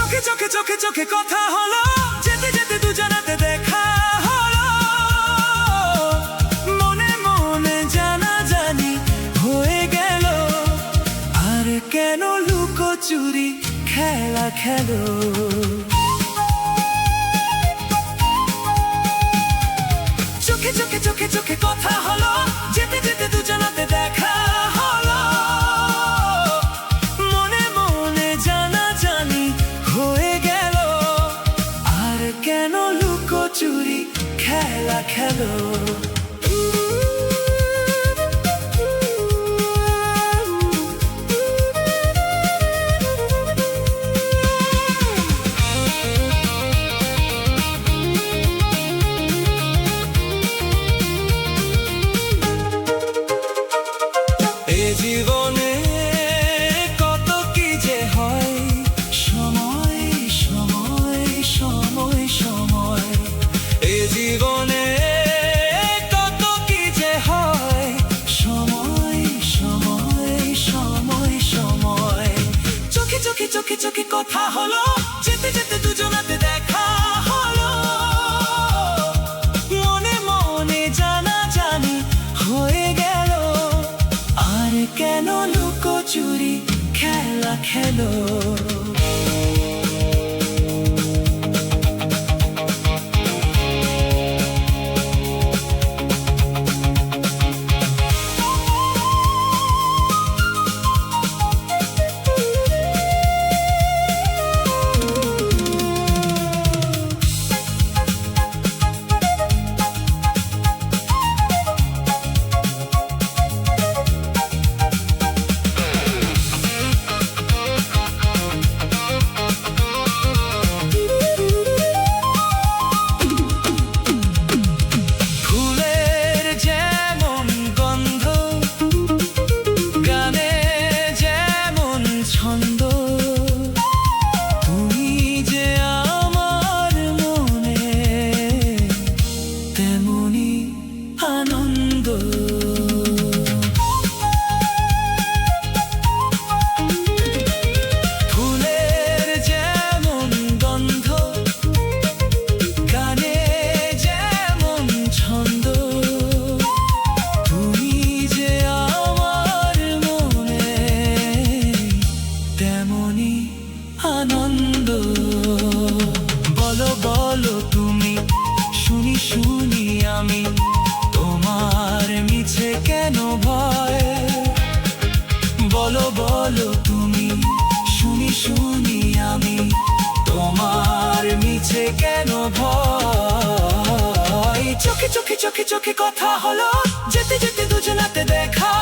চোখে চোখে চোখে চোখে কথা হলো, যেতে যেতে দুজনাতে দেখা হলো। মনে মনে জানাজানি হয়ে গেল, আর কেন লুকোচুরি খেলা খেলো। চোখে চোখে চোখে চোখে কথা হলো, যেতে যেতে দুজনাতে দেখা হলো। মনে মনে জানাজানি হয়ে গেল, আর কেন লুকোচুরি খেলা খেলো। জীবনে কত কি যে হয়, সময় সময় সময় সময়। এ জীবনে কত কি যে হয়, সময় সময় সময় সময়। চোখে চোখে চোখে চোখে কথা হলো, যেতে যেতে দুজনাতে দেখা হলো। মনে মনে জানাজানি হয়ে গেল, আর কেন লুকোচুরি খেলা খেলো। আনন্দ বলো বলো তুমি, শুনি শুনি আমি, তোমার মিছে কেন ভয়। বলো বলো তুমি, শুনি শুনি আমি, তোমার মিছে কেন ভয়। চোখে চোখে চোখে চোখে কথা হলো, যেতে যেতে দুজনাতে দেখা